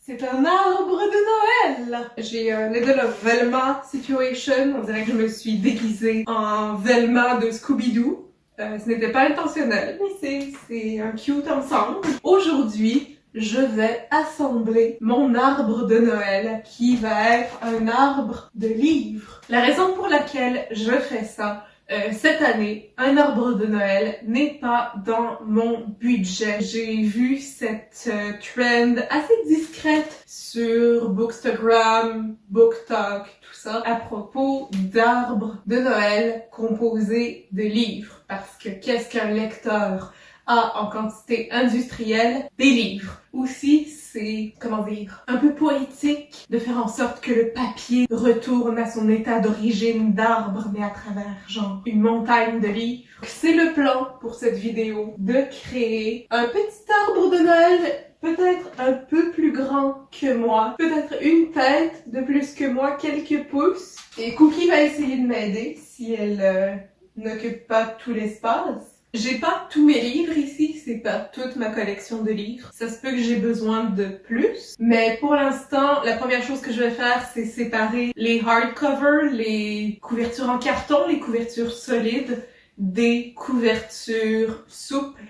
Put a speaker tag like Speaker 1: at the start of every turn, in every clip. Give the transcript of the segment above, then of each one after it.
Speaker 1: C'est un arbre de Noël! J'ai un Little of Velma situation. On dirait que je me suis déguisée en Velma de Scooby-Doo. Ce n'était pas intentionnel, mais c'est un cute ensemble. Aujourd'hui, je vais assembler mon arbre de Noël qui va être un arbre de livres. La raison pour laquelle je fais ça, cette année, un arbre de Noël n'est pas dans mon budget. J'ai vu cette trend assez discrète sur Bookstagram, BookTok, tout ça, à propos d'arbres de Noël composés de livres. Parce que qu'est-ce qu'un lecteur a en quantité industrielle? Des livres. Aussi, c'est, comment dire, un peu poétique de faire en sorte que le papier retourne à son état d'origine d'arbre, mais à travers, genre, une montagne de livres. C'est le plan pour cette vidéo, de créer un petit arbre de Noël peut-être un peu plus grand que moi, peut-être une tête de plus que moi, quelques pouces. Et Cookie va essayer de m'aider si elle n'occupe pas tout l'espace. J'ai pas tous mes livres ici, c'est pas toute ma collection de livres. Ça se peut que j'ai besoin de plus. Mais pour l'instant, la première chose que je vais faire, c'est séparer les hardcovers, les couvertures en carton, les couvertures solides, des couvertures souples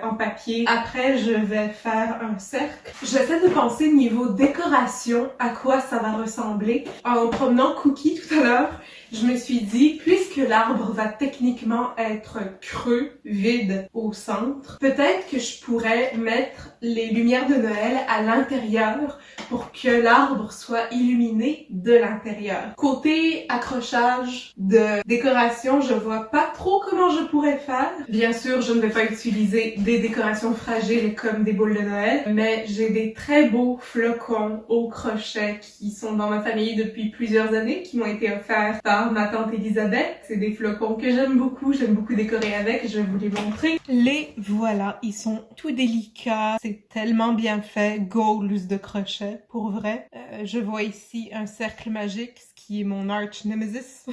Speaker 1: en papier. Après, je vais faire un cercle. J'essaie de penser niveau décoration, à quoi ça va ressembler. En promenant Cookie tout à l'heure, je me suis dit, puisque l'arbre va techniquement être creux, vide au centre, peut-être que je pourrais mettre les lumières de Noël à l'intérieur pour que l'arbre soit illuminé de l'intérieur. Côté accrochage de décoration, je vois pas trop comment je pourrais faire. Bien sûr, je ne vais pas utiliser des décorations fragiles comme des boules de Noël, mais j'ai des très beaux flocons au crochet qui sont dans ma famille depuis plusieurs années, qui m'ont été offerts par ma tante Elisabeth. C'est des flocons que j'aime beaucoup décorer avec, je vais vous les montrer. Les voilà, ils sont tout délicats, c'est tellement bien fait, goals de crochet, pour vrai. Je vois ici un cercle magique, ce qui est mon arch nemesis.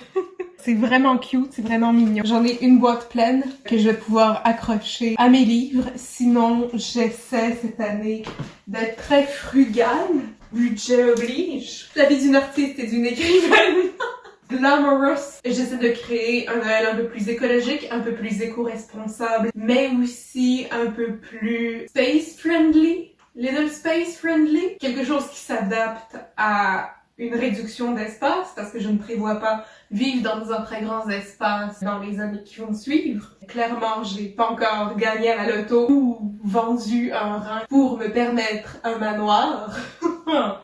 Speaker 1: C'est vraiment cute, c'est vraiment mignon. J'en ai une boîte pleine que je vais pouvoir accrocher à mes livres. Sinon, j'essaie cette année d'être très frugale. Budget oblige. La vie d'une artiste et d'une écrivaine. Glamorous. J'essaie de créer un Noël un peu plus écologique, un peu plus éco-responsable, mais aussi un peu plus space-friendly. Little space-friendly. Quelque chose qui s'adapte à une réduction d'espace, parce que je ne prévois pas vivre dans un très grand espace dans les années qui vont suivre. Clairement, j'ai pas encore gagné à la loto ou vendu un rein pour me permettre un manoir.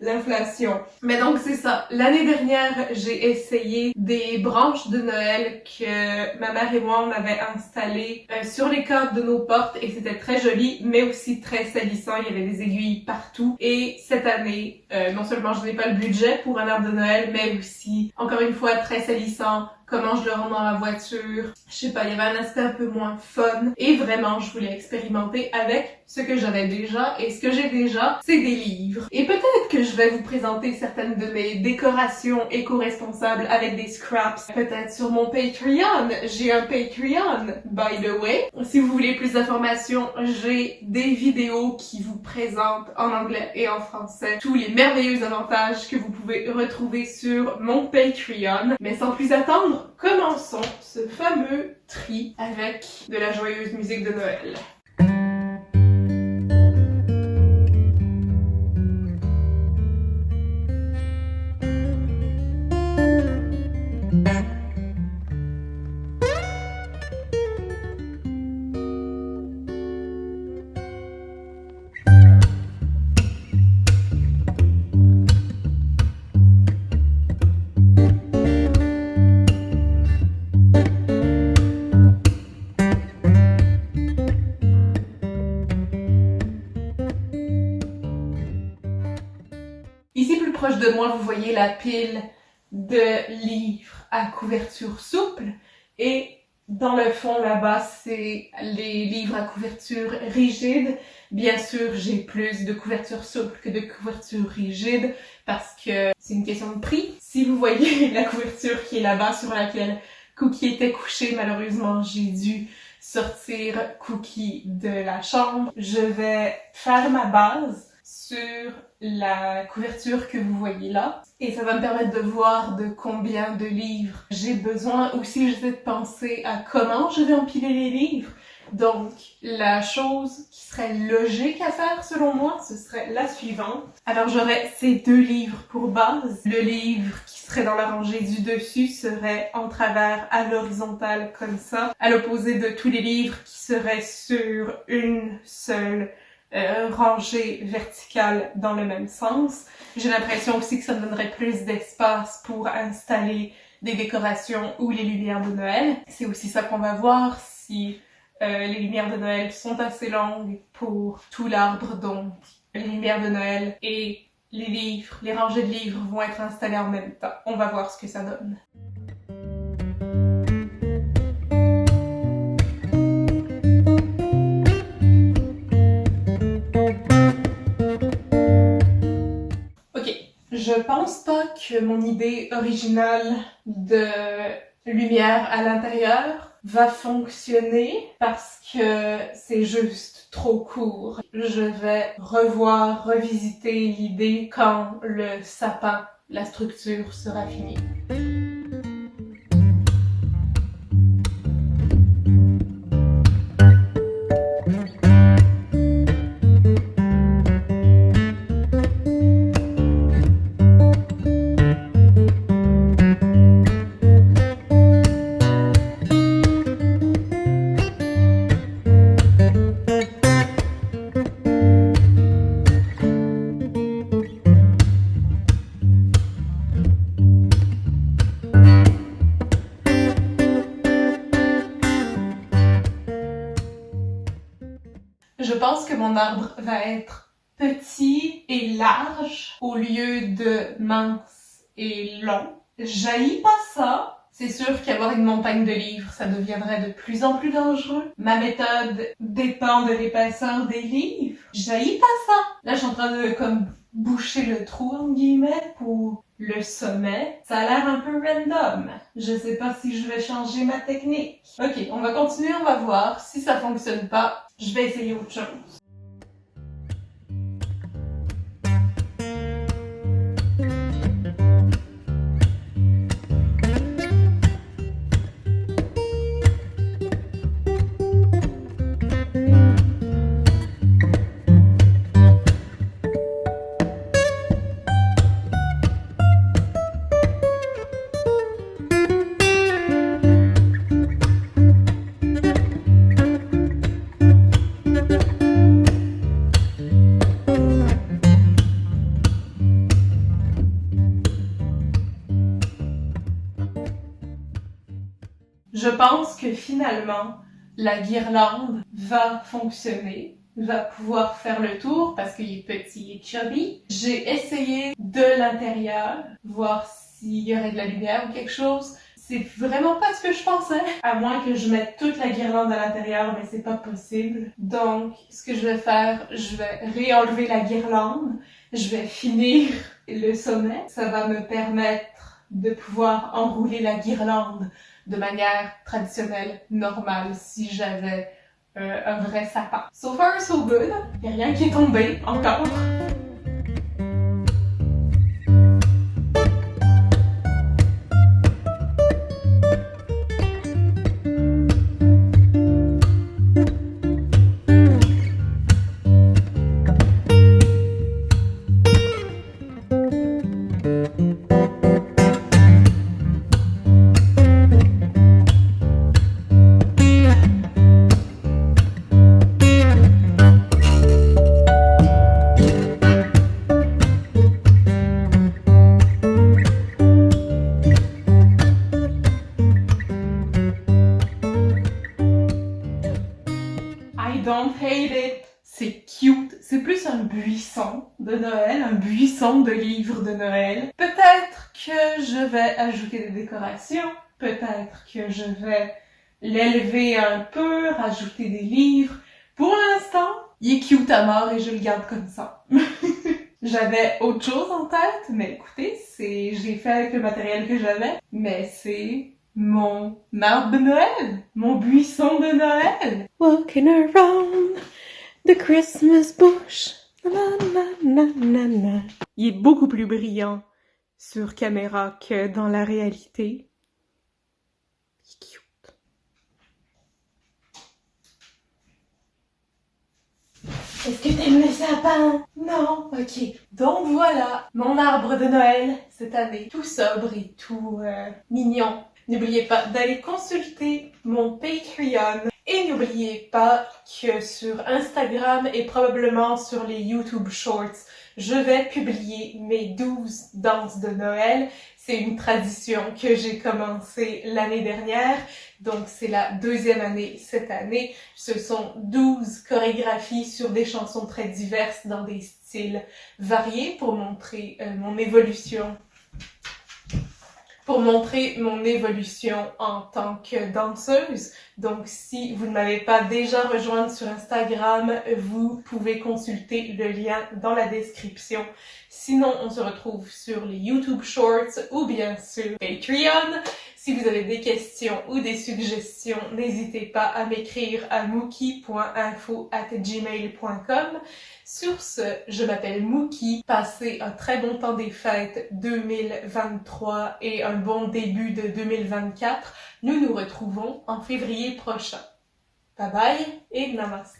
Speaker 1: L'inflation. Mais donc c'est ça. L'année dernière, j'ai essayé des branches de Noël que ma mère et moi on avait installées sur les cadres de nos portes et c'était très joli, mais aussi très salissant. Il y avait des aiguilles partout. Et cette année, non seulement je n'ai pas le budget pour un arbre de Noël, mais aussi, encore une fois, très salissant. Comment je le rends dans la voiture. Je sais pas, il y avait un aspect un peu moins fun. Et vraiment, je voulais expérimenter avec ce que j'avais déjà. Et ce que j'ai déjà, c'est des livres. Et peut-être que je vais vous présenter certaines de mes décorations éco-responsables avec des scraps. Peut-être sur mon Patreon. J'ai un Patreon, by the way. Si vous voulez plus d'informations, j'ai des vidéos qui vous présentent en anglais et en français tous les merveilleux avantages que vous pouvez retrouver sur mon Patreon. Mais sans plus attendre, commençons ce fameux tri avec de la joyeuse musique de Noël. Ici, plus proche de moi, vous voyez la pile de livres à couverture souple et dans le fond là-bas, c'est les livres à couverture rigide. Bien sûr, j'ai plus de couverture souple que de couverture rigide parce que c'est une question de prix. Si vous voyez la couverture qui est là-bas sur laquelle Cookie était couché, malheureusement, j'ai dû sortir Cookie de la chambre. Je vais faire ma base sur la couverture que vous voyez là. Et ça va me permettre de voir de combien de livres j'ai besoin. Aussi, j'essaie de penser à comment je vais empiler les livres. Donc, la chose qui serait logique à faire selon moi, ce serait la suivante. Alors, j'aurais ces 2 livres pour base. Le livre qui serait dans la rangée du dessus serait en travers à l'horizontale comme ça, à l'opposé de tous les livres qui seraient sur une seule rangée verticale dans le même sens. J'ai l'impression aussi que ça donnerait plus d'espace pour installer des décorations ou les lumières de Noël. C'est aussi ça qu'on va voir si les lumières de Noël sont assez longues pour tout l'arbre, donc les lumières de Noël et les livres, les rangées de livres vont être installées en même temps. On va voir ce que ça donne. Je pense pas que mon idée originale de lumière à l'intérieur va fonctionner parce que c'est juste trop court. Je vais revisiter l'idée quand le sapin, la structure sera finie. Je pense que mon arbre va être petit et large au lieu de mince et long. J'haïs pas ça. C'est sûr qu'avoir une montagne de livres, ça deviendrait de plus en plus dangereux. Ma méthode dépend de l'épaisseur des livres. J'haïs pas ça. Là, je suis en train de comme boucher le trou, entre guillemets, pour le sommet. Ça a l'air un peu random. Je sais pas si je vais changer ma technique. Ok, on va continuer, on va voir. Si ça fonctionne pas, je vais essayer autre chose. Je pense que finalement, la guirlande va fonctionner, va pouvoir faire le tour parce qu'il est petit et chubby. J'ai essayé de l'intérieur, voir s'il y aurait de la lumière ou quelque chose. C'est vraiment pas ce que je pensais, à moins que je mette toute la guirlande à l'intérieur, mais c'est pas possible. Donc, ce que je vais faire, je vais réenlever la guirlande, je vais finir le sommet. Ça va me permettre de pouvoir enrouler la guirlande de manière traditionnelle, normale, si j'avais un vrai sapin. So far, so good. Y a rien qui est tombé, encore. Don't hate it. C'est cute. C'est plus un buisson de Noël, un buisson de livres de Noël. Peut-être que je vais ajouter des décorations. Peut-être que je vais l'élever un peu, rajouter des livres. Pour l'instant, il est cute à mort et je le garde comme ça. J'avais autre chose en tête, mais écoutez, j'ai fait avec le matériel que j'avais, mais c'est mon arbre de Noël, mon buisson de Noël.
Speaker 2: Walking around the Christmas bush,
Speaker 1: Nanana. Il est beaucoup plus brillant sur caméra que dans la réalité. Il est cute. Est-ce que t'aimes le sapin? Non? Ok. Donc voilà, mon arbre de Noël cette année. Tout sobre et tout mignon. N'oubliez pas d'aller consulter mon Patreon. Et n'oubliez pas que sur Instagram et probablement sur les YouTube Shorts, je vais publier mes 12 danses de Noël. C'est une tradition que j'ai commencée l'année dernière, donc c'est la deuxième année cette année. Ce sont 12 chorégraphies sur des chansons très diverses dans des styles variés pour montrer mon évolution en tant que danseuse. Donc, si vous ne m'avez pas déjà rejointe sur Instagram, vous pouvez consulter le lien dans la description. Sinon, on se retrouve sur les YouTube Shorts ou bien sur Patreon. Si vous avez des questions ou des suggestions, n'hésitez pas à m'écrire à mookie.info@gmail.com. Sur ce, je m'appelle Mookie. Passez un très bon temps des fêtes 2023 et un bon début de 2024. Nous nous retrouvons en février prochain. Bye bye et namaste.